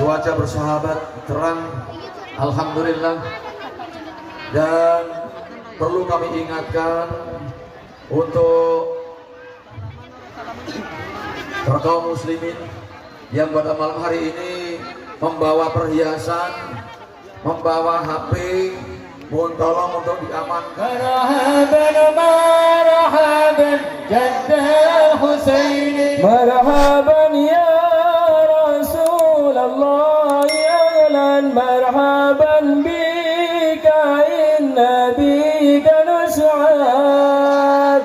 Cuaca bersahabat, terang, alhamdulillah. Dan perlu kami ingatkan untuk kaum muslimin yang pada malam hari ini membawa perhiasan, membawa HP, mohon tolong untuk diamankan. Marhaban marhaban Jadda Husaini, marhaban ya Rasulullah ya lan, marhaban bika inna bika nus'ad,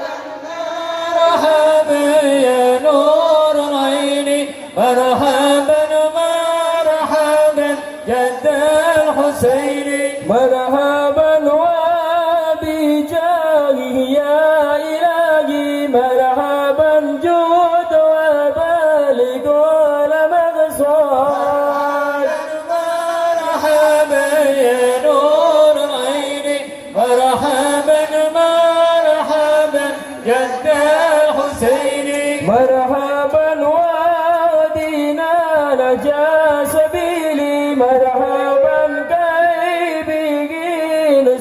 marhaban ya nur aini, marhaban marhaban Jadda Husaini, marhaban wa bijahihi ya ilahi, marhaban jud wa baligh wal maqsad, marhaban ya nur aini, marhaban marhaban Jadda Husaini, marhaban wa dina najah sabili, marhaban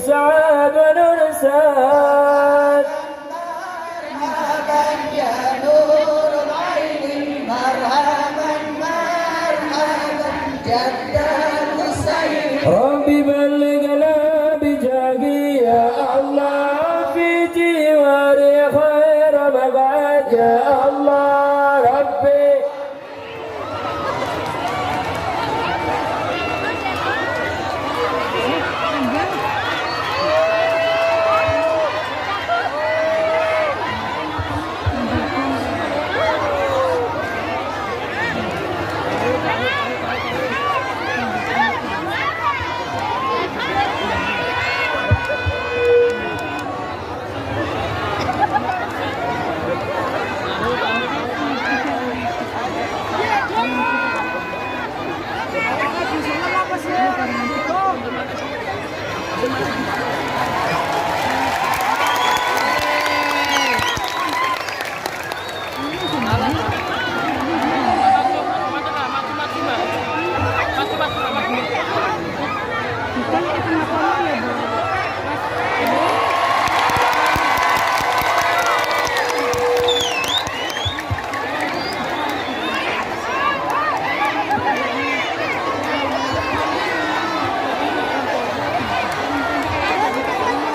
سعاد ونرساد، مرحبا يا نور العين، مرحبا مرحبا جد الحسين، ربي بلغنا بجاهي يا الله في جواري خير مقعد يا الله ربي.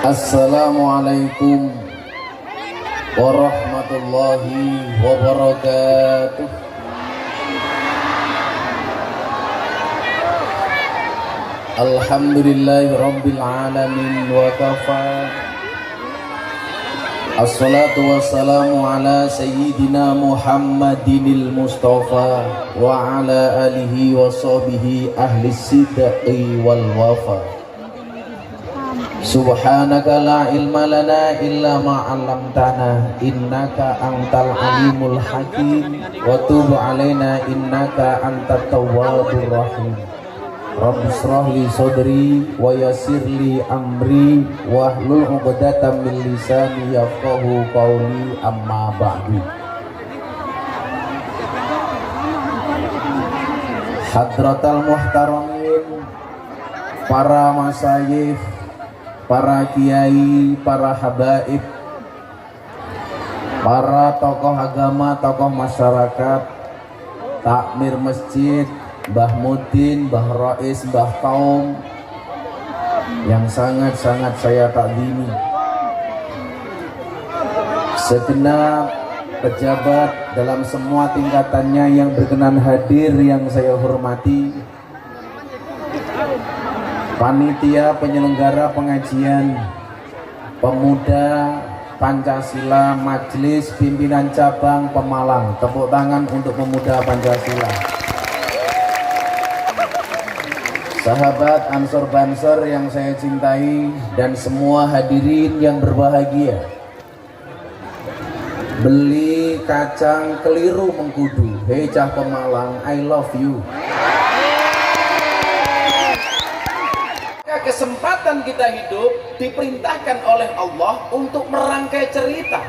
Assalamualaikum warahmatullahi wabarakatuh. Alhamdulillahi Rabbil Alamin wa kafa. Assalatu wassalamu ala Sayyidina Muhammadinil Mustafa wa ala alihi wa sahbihi ahli sidqi wal wafa. Subhanaka la ilma lana illa ma 'allamtana innaka antal alimul hakim wa tub alaina innaka antat tawwabur rahim. Rabbi shrah li sadri wa yassir li amri wahlul 'uqdatam min lisani yafqahu qawli amma ba'du. Hadratal muhtaramin, para masyayikh, para kiai, para habaib, para tokoh agama, tokoh masyarakat, takmir masjid, Mbah Mudin, Mbah Rais, Mbah Kaum yang sangat-sangat saya takzimi, segenap pejabat dalam semua tingkatannya yang berkenan hadir yang saya hormati, panitia penyelenggara pengajian Pemuda Pancasila Majelis Pimpinan Cabang Pemalang, tepuk tangan untuk Pemuda Pancasila. Sahabat Ansor Banser yang saya cintai dan semua hadirin yang berbahagia. Beli kacang keliru mengkudu. Hei cah Pemalang, I love you. Kesempatan kita hidup diperintahkan oleh Allah untuk merangkai cerita.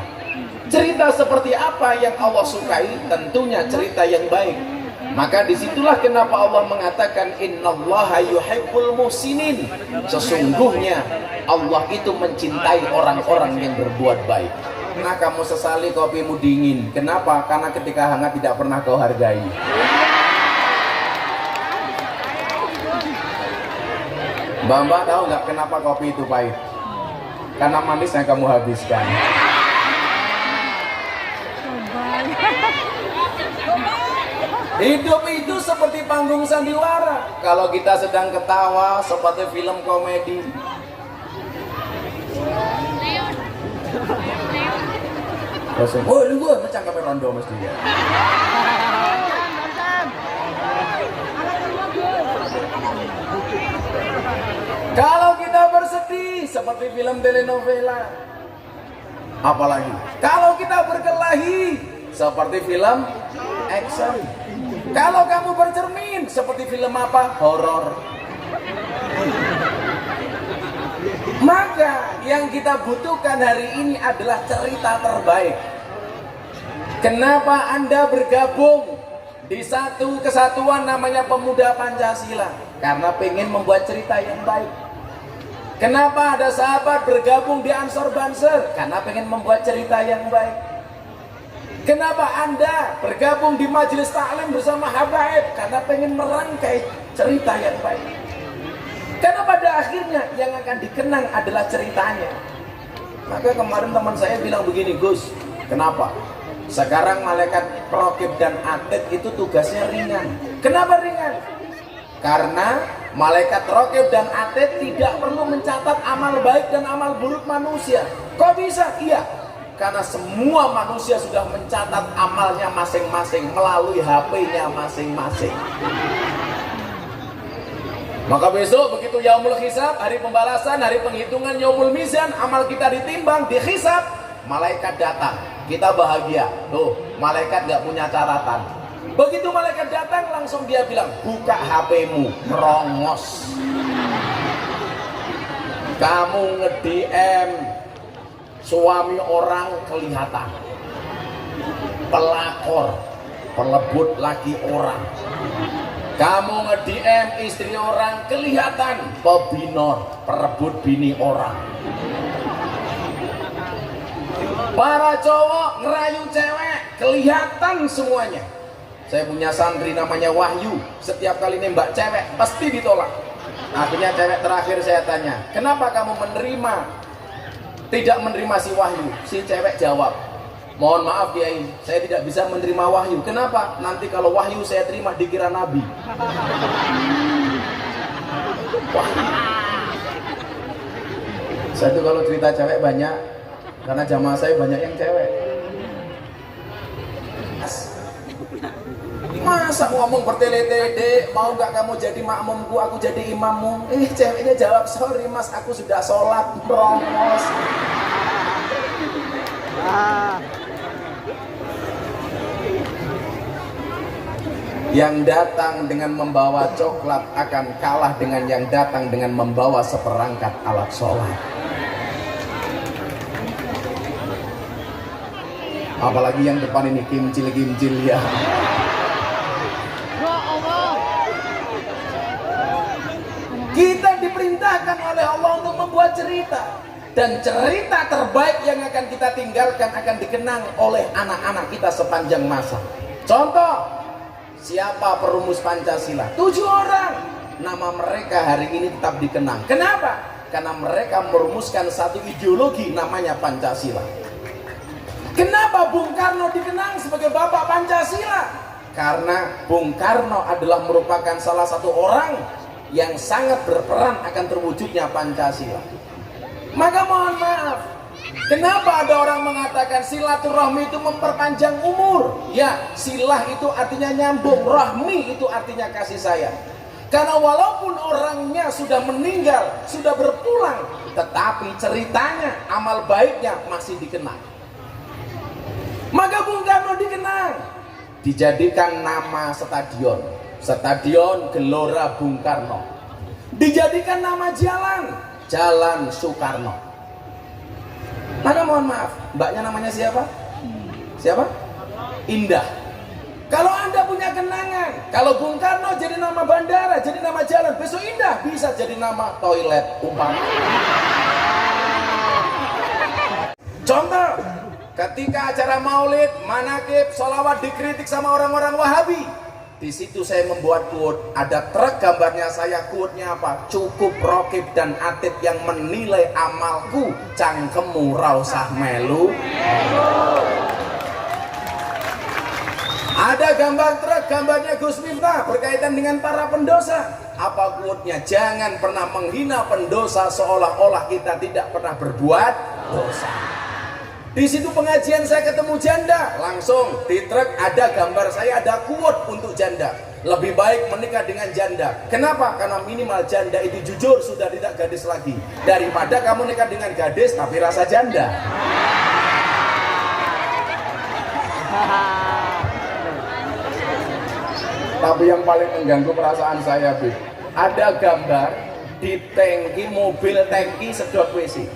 Cerita seperti apa yang Allah sukai? Tentunya cerita yang baik. Maka disitulah kenapa Allah mengatakan innallaha yuhibbul muhsinin. Sesungguhnya Allah itu mencintai orang-orang yang berbuat baik. Nah, kamu sesali kopimu dingin. Kenapa? Karena ketika hangat tidak pernah kau hargai. Mbak tahu nggak kenapa kopi itu pahit? Karena manis yang kamu habiskan. Hidup itu seperti panggung sandiwara. Kalau kita sedang ketawa seperti film komedi. Oh, lu gua macam kamera rondo mesti ya. Kalau kita bersedih seperti film telenovela. Apalagi kalau kita berkelahi seperti film action. Kalau kamu bercermin seperti film apa? Horor. Maka yang kita butuhkan hari ini adalah cerita terbaik. Kenapa Anda bergabung di satu kesatuan namanya Pemuda Pancasila? Karena pengen membuat cerita yang baik. Kenapa ada sahabat bergabung di Ansor Banser? Karena pengen membuat cerita yang baik. Kenapa Anda bergabung di majelis taklim bersama habaib? Karena pengen merangkai cerita yang baik. Karena pada akhirnya yang akan dikenang adalah ceritanya. Maka kemarin teman saya bilang begini, Gus, kenapa? Sekarang malaikat raqib dan atid itu tugasnya ringan. Kenapa ringan? Karena malaikat raqib dan atid tidak perlu mencatat amal baik dan amal buruk manusia. Kok bisa? Iya. Karena semua manusia sudah mencatat amalnya masing-masing melalui HP-nya masing-masing. Maka besok begitu yaumul hisab, hari pembalasan, hari penghitungan yaumul mizan, amal kita ditimbang, dihisab, malaikat datang. Kita bahagia. Tuh, malaikat nggak punya catatan. Begitu malaikat datang langsung dia bilang, buka HP-mu, merongos. Kamu nge-DM suami orang kelihatan, pelakor, pelebut laki orang. Kamu nge-DM istri orang kelihatan, pebinor, perebut bini orang. Para cowok ngerayu cewek kelihatan semuanya. Saya punya santri namanya Wahyu, setiap kali nembak cewek pasti ditolak. Akhirnya cewek terakhir saya tanya, kenapa kamu tidak menerima si Wahyu? Si cewek jawab, mohon maaf Kiai, saya tidak bisa menerima Wahyu. Kenapa? Nanti kalau Wahyu saya terima dikira Nabi. Wah. Saya tuh kalau cerita cewek banyak, karena jamaah saya banyak yang cewek. Masa ngomong bertele-tele, mau gak kamu jadi makmumku, aku jadi imammu? Ceweknya jawab, sorry mas, aku sudah sholat, brongos. Yang datang dengan membawa coklat akan kalah dengan yang datang dengan membawa seperangkat alat sholat. Apalagi yang depan ini kimcil-kimcil ya. Kita diperintahkan oleh Allah untuk membuat cerita, dan cerita terbaik yang akan kita tinggalkan akan dikenang oleh anak-anak kita sepanjang masa. Contoh, siapa perumus Pancasila? 7 orang. Nama mereka hari ini tetap dikenang. Kenapa? Karena mereka merumuskan satu ideologi namanya Pancasila. Kenapa Bung Karno dikenang sebagai Bapak Pancasila? Karena Bung Karno adalah merupakan salah satu orang yang sangat berperan akan terwujudnya Pancasila. Maka mohon maaf, kenapa ada orang mengatakan silaturahmi itu memperpanjang umur? Ya, silah itu artinya nyambung, rahmi itu artinya kasih sayang. Karena walaupun orangnya sudah meninggal, sudah berpulang, tetapi ceritanya, amal baiknya masih dikenang. Maka Bung Karno dikenang, dijadikan nama stadion, Stadion Gelora Bung Karno. Dijadikan nama jalan, Jalan Soekarno. Maka mohon maaf, mbaknya namanya siapa? Siapa? Indah. Kalau Anda punya kenangan, kalau Bung Karno jadi nama bandara, jadi nama jalan, besok Indah bisa jadi nama toilet umpama. Contoh, ketika acara maulid, manakib, sholawat dikritik sama orang-orang Wahabi, di situ saya membuat quote, ada truk gambarnya saya, quote-nya apa? Cukup Rokib dan Atib yang menilai amalku, cangkemmu rausah melu. Ada gambar truk, gambarnya Gus Miftah berkaitan dengan para pendosa. Apa quote-nya? Jangan pernah menghina pendosa seolah-olah kita tidak pernah berbuat dosa. Di situ pengajian saya ketemu janda, langsung di truk ada gambar saya, ada quote untuk janda. Lebih baik menikah dengan janda. Kenapa? Karena minimal janda itu jujur, sudah tidak gadis lagi, daripada kamu nikah dengan gadis tapi rasa janda. Tapi yang paling mengganggu perasaan saya, Bib, ada gambar di tangki mobil, tangki sedot WC.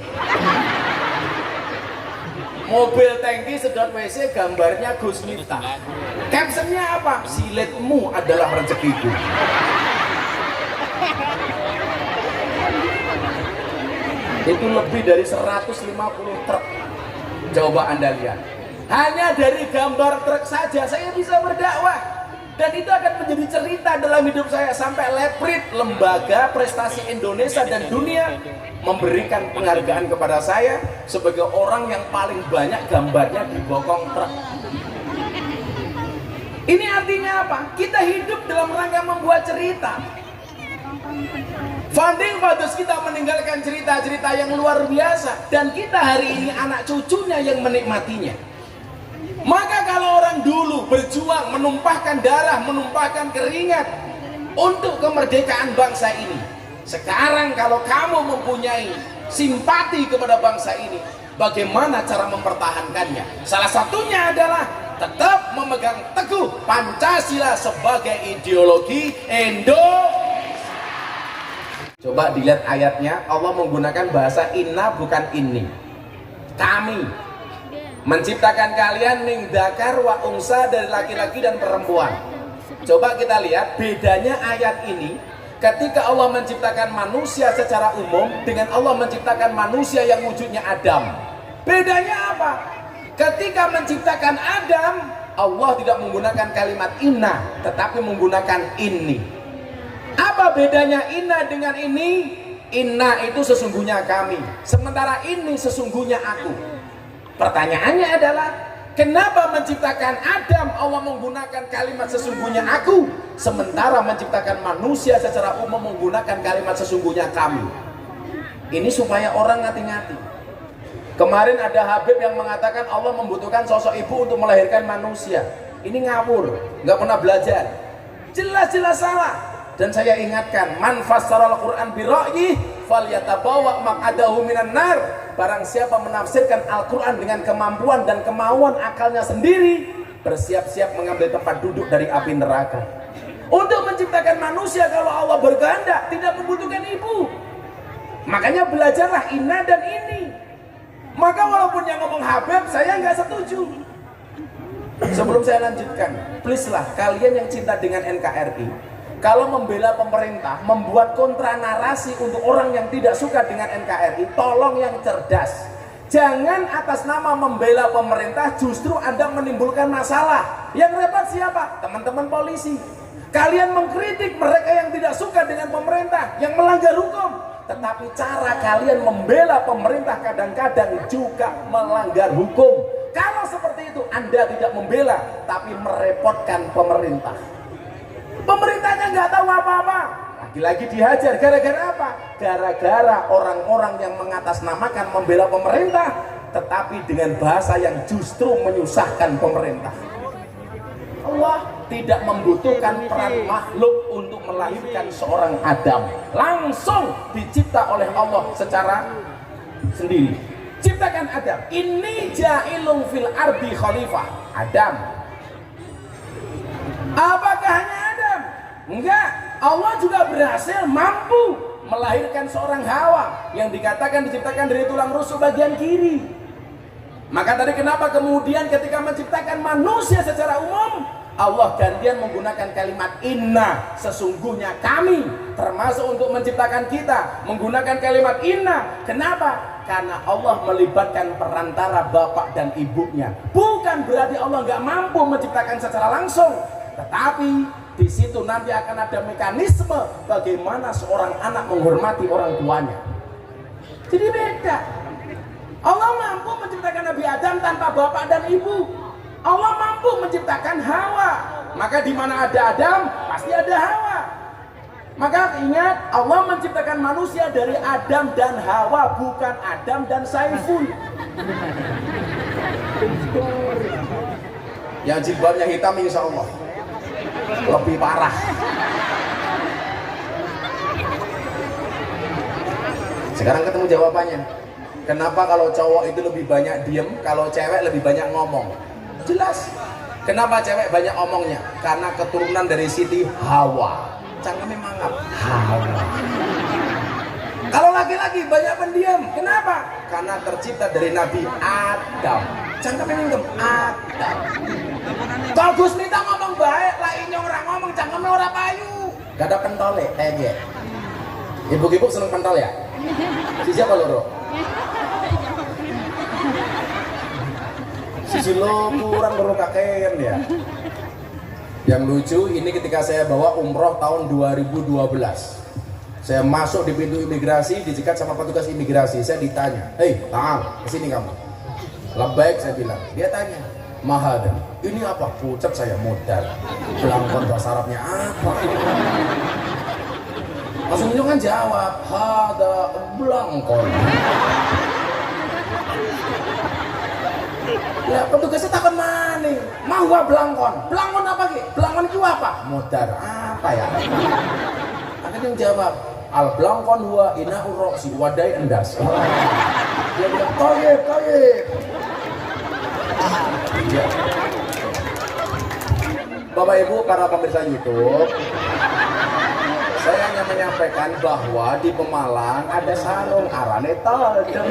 Mobil tangki sedot WC, gambarnya Gus Miftah. Captionnya apa? Silitmu adalah rezekiku. Itu lebih dari 150 truk. Coba Anda lihat. Hanya dari gambar truk saja saya bisa berdakwah. Dan itu akan menjadi cerita dalam hidup saya sampai Leprit, lembaga prestasi Indonesia dan dunia, memberikan penghargaan kepada saya sebagai orang yang paling banyak gambarnya di bokong truk. Ini artinya apa? Kita hidup dalam rangka membuat cerita. Founding fathers kita meninggalkan cerita-cerita yang luar biasa, dan kita hari ini anak cucunya yang menikmatinya. Maka kalau orang dulu berjuang, menumpahkan darah, menumpahkan keringat untuk kemerdekaan bangsa ini, sekarang kalau kamu mempunyai simpati kepada bangsa ini, bagaimana cara mempertahankannya? Salah satunya adalah tetap memegang teguh Pancasila sebagai ideologi Indonesia. Coba dilihat ayatnya, Allah menggunakan bahasa inna bukan inni. Kami menciptakan kalian ning dakar wa unsa, dari laki-laki dan perempuan. Coba kita lihat bedanya ayat ini ketika Allah menciptakan manusia secara umum dengan Allah menciptakan manusia yang wujudnya Adam. Bedanya apa? Ketika menciptakan Adam, Allah tidak menggunakan kalimat inna, tetapi menggunakan inni. Apa bedanya inna dengan ini? Inna itu sesungguhnya kami, sementara ini sesungguhnya aku. Pertanyaannya adalah, Kenapa menciptakan Adam Allah menggunakan kalimat sesungguhnya aku, sementara menciptakan manusia secara umum menggunakan kalimat sesungguhnya kami? Ini supaya orang ngati-ngati. Kemarin ada Habib yang mengatakan Allah membutuhkan sosok ibu untuk melahirkan manusia. Ini ngawur, nggak pernah belajar. Jelas-jelas salah. Dan saya ingatkan, man fassara al-Quran bi ra'yi falyatabawa maq'adahu minan nar. Barang siapa menafsirkan Al-Quran dengan kemampuan dan kemauan akalnya sendiri, bersiap-siap mengambil tempat duduk dari api neraka. Untuk menciptakan manusia, kalau Allah berkehendak tidak membutuhkan ibu. Makanya belajarlah inna dan ini. Maka walaupun yang ngomong Habib, saya nggak setuju. Sebelum saya lanjutkan, please lah kalian yang cinta dengan NKRI, kalau membela pemerintah, membuat kontra narasi untuk orang yang tidak suka dengan NKRI, tolong yang cerdas. Jangan atas nama membela pemerintah justru Anda menimbulkan masalah. Yang repot siapa? Teman-teman polisi. Kalian mengkritik mereka yang tidak suka dengan pemerintah, yang melanggar hukum. Tetapi cara kalian membela pemerintah kadang-kadang juga melanggar hukum. Kalau seperti itu Anda tidak membela, tapi merepotkan pemerintah. Pemerintahnya nggak tahu apa-apa, lagi-lagi dihajar. Gara-gara apa? Gara-gara orang-orang yang mengatasnamakan membela pemerintah, tetapi dengan bahasa yang justru menyusahkan pemerintah. Allah tidak membutuhkan peran makhluk untuk melahirkan seorang Adam. Langsung dicipta oleh Allah secara sendiri. Ciptakan Adam. Ini ja'ilun fil ardi khalifah. Adam. Apakah hanya Adam? Enggak. Allah juga berhasil mampu melahirkan seorang Hawa yang dikatakan diciptakan dari tulang rusuk bagian kiri. Maka tadi kenapa kemudian ketika menciptakan manusia secara umum, Allah gantian menggunakan kalimat inna, sesungguhnya kami, termasuk untuk menciptakan kita menggunakan kalimat inna. Kenapa? Karena Allah melibatkan perantara bapak dan ibunya. Bukan berarti Allah nggak mampu menciptakan secara langsung, tetapi di situ nanti akan ada mekanisme bagaimana seorang anak menghormati orang tuanya. Jadi beda. Allah mampu menciptakan Nabi Adam tanpa bapak dan ibu. Allah mampu menciptakan Hawa. Maka di mana ada Adam, pasti ada Hawa. Maka ingat, Allah menciptakan manusia dari Adam dan Hawa, bukan Adam dan Saiful. Yang jilbabnya hitam insya Allah lebih parah. Sekarang ketemu jawabannya. Kenapa kalau cowok itu lebih banyak diem, kalau cewek lebih banyak ngomong? Jelas. Kenapa cewek banyak omongnya? Karena keturunan dari Siti Hawa. Cangkeme mangap. Hawa. Kalau laki-laki banyak pendiam. Kenapa? Karena tercipta dari Nabi Adam. Cangkeme mangap. Adam. Kalau Gus Miftah ngomong baik, lainnya orang ngomong cangkeme ora payu. Gak ada pentol ya, kayak ibu-ibu seneng pentol ya? Si siapa loro? Sisi lo kurang baru kakean ya. Yang lucu ini ketika saya bawa umroh tahun 2012, saya masuk di pintu imigrasi, dicegat sama petugas imigrasi. Saya ditanya, hei Taal, kesini kamu. Labbaik saya bilang. Dia tanya, Mahadam, ini apa? Ucap saya modal. Belangkon bahasa Arabnya apa? Langsung itu kan jawab, hada belangkon. Ya petugasnya takkan mana? Mau gua belangkon? Belangkon apa ki? Belangkon itu apa? Modar apa ya? Akhirnya yang jawab, al belangkon huwa ina uroksi wadai endas. Dia bilang toyib. Ya. Bapak Ibu para pemirsa YouTube, saya hanya menyampaikan bahwa di Pemalang ada sarung arane todem.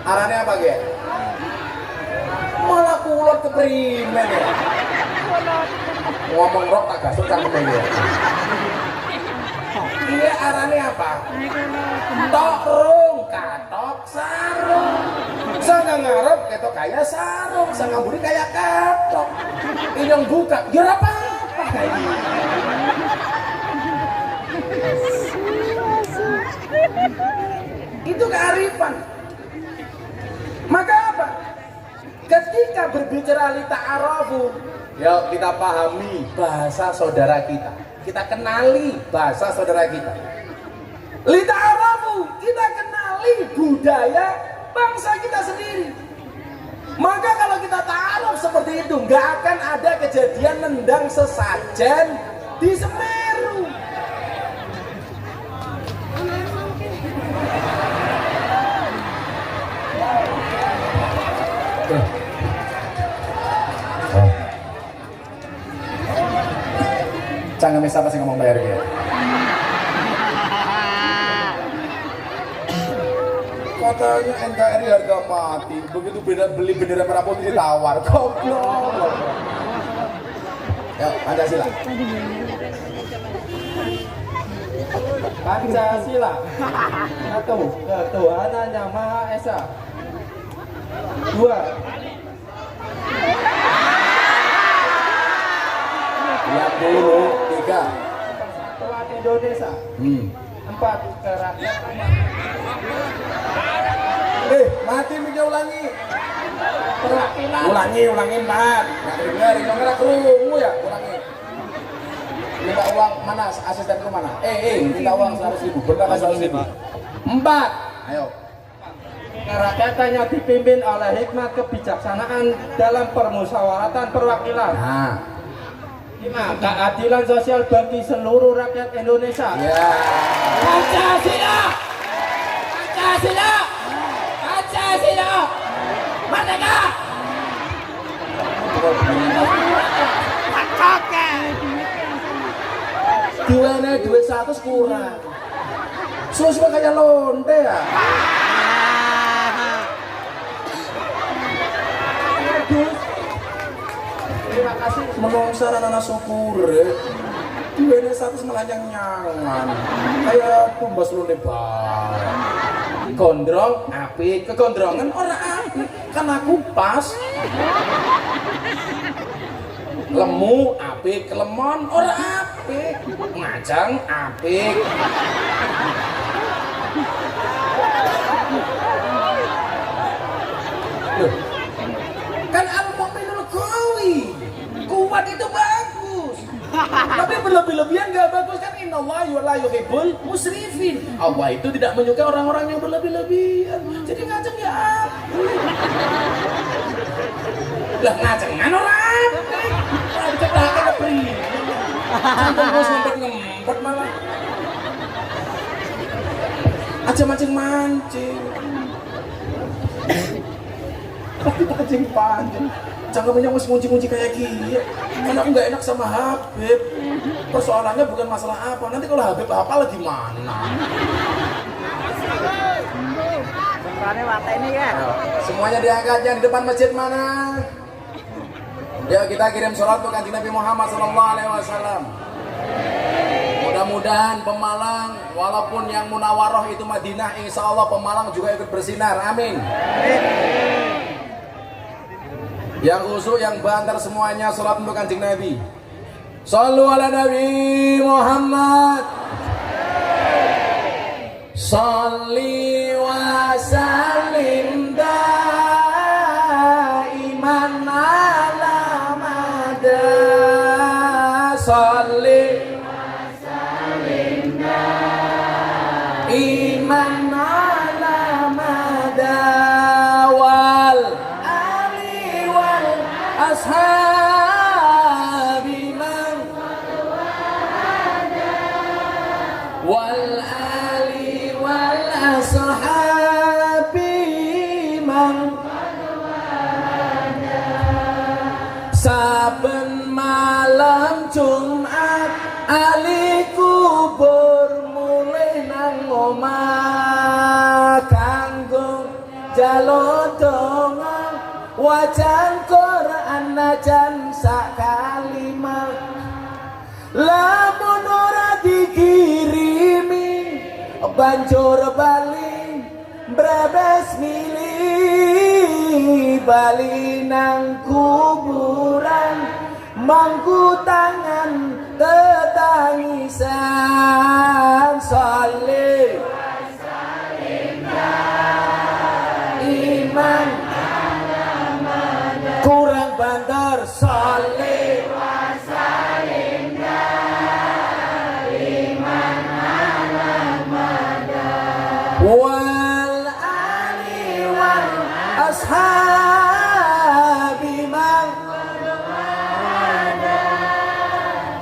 Arane apa ge? Malah kulot keprimen ya. Ngomong rok tak gasuk cangkeme ya. Iya arane apa? Tok rung katok sarung. Saya ngarep ketok kaya sarung, saya ngamburi kaya katok. Ini yang buka, ya apa-apa. Itu kearifan. Maka apa? Ketika berbicara li ta'arafu, ya kita pahami bahasa saudara kita. Kita kenali bahasa saudara kita. Li ta'arafu, kita kenali budaya bangsa kita sendiri. Maka kalau kita ta'aruf seperti itu, nggak akan ada kejadian nendang sesajen di Semeru. Jangan siapa sih ngomong bayar ya. Katanya NKRI harga mati, begitu beli bendera merah putih ditawar, goblok. Ya, Pancasila. Pancasila. Satu, ketuhanan yang Maha Esa. Dua, yang dulu. Tiga, persatuan Indonesia. Empat, kerakyatan. Mati mikir ulangi. Perwakilan. Ulangi empat. Nggak dengar, nggak kerungu ya. Ulangi. Minta uang mana? Asistenku mana? Minta uang 100.000. Berapa 100.000? Empat. Ayo. Kerakyatannya dipimpin oleh hikmat kebijaksanaan dalam permusyawaratan perwakilan. Nah. 5. Keadilan sosial bagi seluruh rakyat Indonesia. Ya. Pancasila. Pancasila. Pancasila. Merdeka. Oke. Duit 100 kurang. Susu kayak lonte ya. Terima kasih menungsa anak syukur. Duitnya 100 melanjang-nyangan. Kayak tumbas lu lebar. Gondrong apik, kegondrongan orang apik. Kan aku pas. Lemu apik, kelemon orang apik. Ngajang apik. Loh, kan al-mu'minul qawi, kuat itu bagus. Tapi berlebih-lebihan gak bagus kan. Innallaha la yuhibbul musrifin. Allah itu tidak menyukai orang-orang yang berlebih-lebihan. Jadi ngajeng ya apik. Lah ngajengan orang apik. Dicetakan lebih. Sampai gue ngempet malah. Aja mancing-mancing. Tapi pancing. Jangan banyak ngunci-ngunci kayak gini. Karena aku gak enak sama Habib. Persoalannya bukan masalah apa. Nanti kalau Habib apa gimana? Semuanya diangkatnya di depan masjid mana? Ya kita kirim sholat untuk kanjeng Nabi Muhammad SAW. Mudah-mudahan Pemalang, walaupun yang Munawaroh itu Madinah, insya Allah Pemalang juga ikut bersinar. Amin. Yang khusus, yang Bantar semuanya sholat untuk kanjeng Nabi. Shallu ala Nabi Muhammad. Shalli wa sallim daiman ala mada. Shalli wa sallim daiman ala mada wal ali wal ashabi man wal ali wal ashabi man saben malam Jumat ali kubur mulih nang omah kanggo jaluk donga wajan Quran najan sak kalimat lamun ora dikirimi banjur bali brebes milih bali nang kuburan mangku tangan tetangisan salih salli wa sallim daiman ala mada wal ali wal ashabi man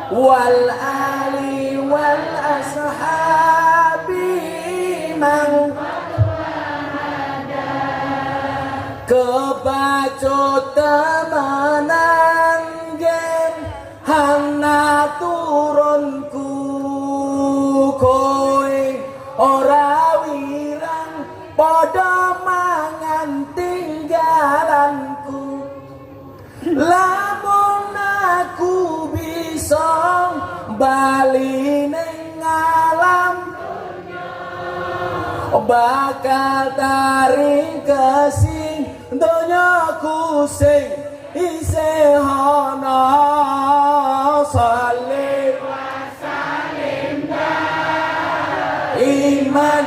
wal ali wal ashabi man kebacut temenan gen hana turunku kowe ora wirang padha mangan tinggalanku lamun aku bisa bali ning alam bakal taring kesing donyaku sing isih ana salli wa sallim iman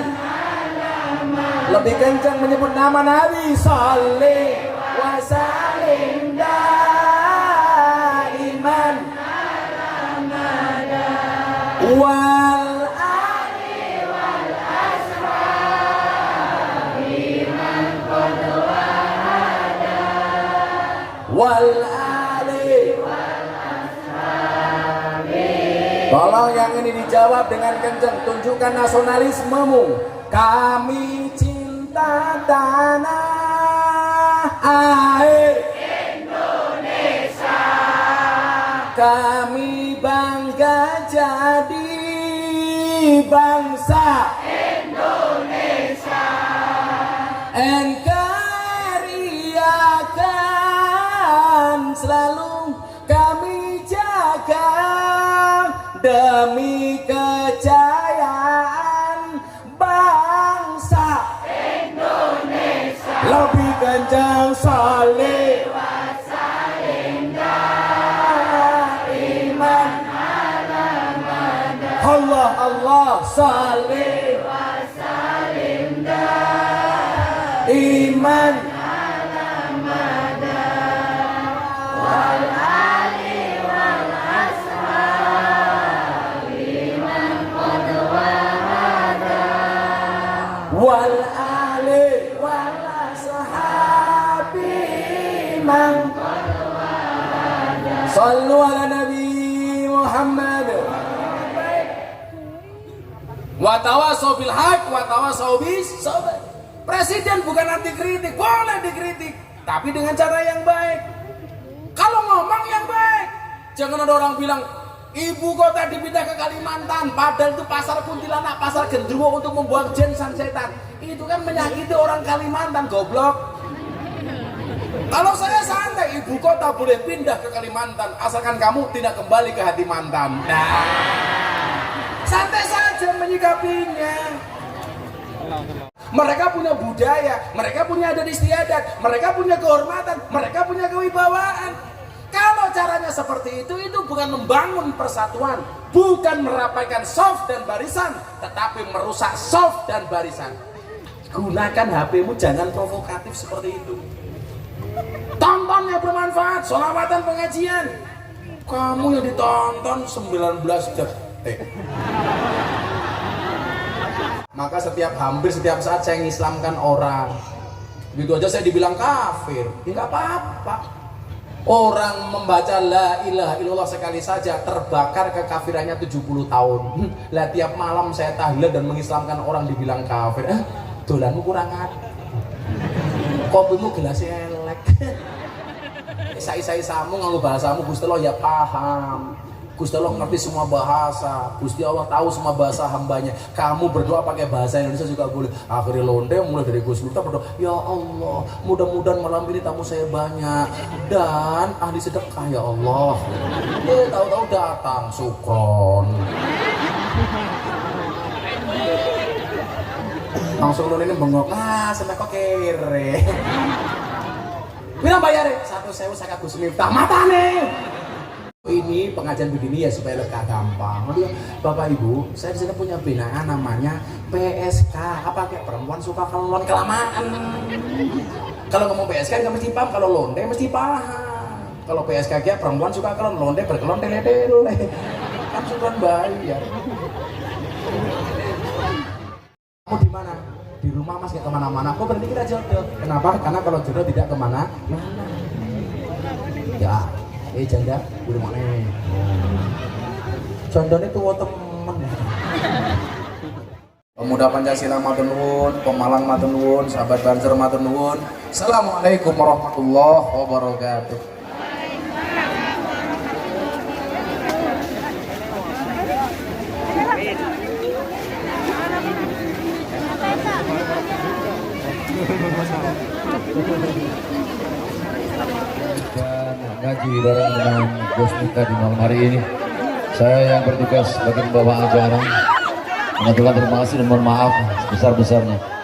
lebih kencang menyebut nama Nabi salli wa sallim iman wal wal ali wal ashabi. Tolong yang ini dijawab dengan kencang, tunjukkan nasionalismemu. Kami cinta tanah air Indonesia. Kami bangga jadi bangsa Indonesia. NKRI akan selalu kami jaga demi kejayaan bangsa Indonesia. Lebih kencang salli wa sallim daiman ala mada Allah Allah salli wa sallim daiman ala mada wal ali wal ashabi man qad wahada wal ali wal ashabi man qad wahada. Sallu ala Nabi Muhammad wa tawassaw bil haq wa tawassaw bis sabr. Presiden bukan anti kritik, boleh dikritik, tapi dengan cara yang baik. Kalau ngomong yang baik, jangan ada orang bilang ibu kota dipindah ke Kalimantan, padahal itu pasar kuntilanak, pasar genderuwo untuk membuang jin dan setan. Itu kan menyakiti orang Kalimantan, goblok. Kalau saya santai, ibu kota boleh pindah ke Kalimantan, asalkan kamu tidak kembali ke hati mantan. Nah, santai saja menyikapinya. Mereka punya budaya, mereka punya adat istiadat, mereka punya kehormatan, mereka punya kewibawaan. Kalau caranya seperti itu bukan membangun persatuan, bukan merapaikan soft dan barisan, tetapi merusak soft dan barisan. Gunakan HP-mu jangan provokatif seperti itu. Tonton yang bermanfaat, sholawatan pengajian. Kamu yang ditonton 19 detik. Maka hampir setiap saat saya mengislamkan orang. Begitu aja saya dibilang kafir. Ya nggak apa-apa. Orang membaca la ilaha illallah sekali saja terbakar kekafirannya 70 tahun. Lah tiap malam saya tahlil dan mengislamkan orang dibilang kafir. Dolanmu kurang ajar. Kopimu gelasnya elek. Isa-isamu nganggo bahasamu Gusti Allah ya paham. Gusti Allah ngerti semua bahasa. Gusti Allah tahu semua bahasa hambanya. Kamu berdoa pakai bahasa Indonesia juga boleh. Akhirnya londe mulai dari Gus Miftah berdoa, ya Allah, mudah-mudahan malam ini tamu saya banyak dan ahli sedekah ya Allah. Tahu-tahu datang sukron. Langsung londe ini bengok. Sampai kok kere. Bila bayar 1.000 saya Gus Miftah mata nih. Ini pengajian begini ya supaya lega gampang. Bapak Ibu, saya di sini punya binaan namanya PSK. Apa kayak perempuan suka kelon kelamaan? Kalau ngomong PSK nggak mesti paham, kalau londe mesti paham. Kalau PSKG perempuan suka kelon londe berkelon tele-tele. Kan suka bayar. Kamu di mana? Di rumah Mas, gak kemana-mana. Aku berarti kita jodoh. Kenapa? Karena kalau jodoh tidak kemana. Ya, janda di rumah nih. Jandanya tua temen. Pemuda Pancasila matur nuwun, Pemalang matur nuwun, sahabat Banser matur nuwun. Assalamualaikum warahmatullahi wabarakatuh. Dan ngaji bareng dengan Bos Mika di malam hari ini. Saya yang bertugas sebagai pembawa acara. Mengaturkan terima kasih dan mohon maaf sebesar-besarnya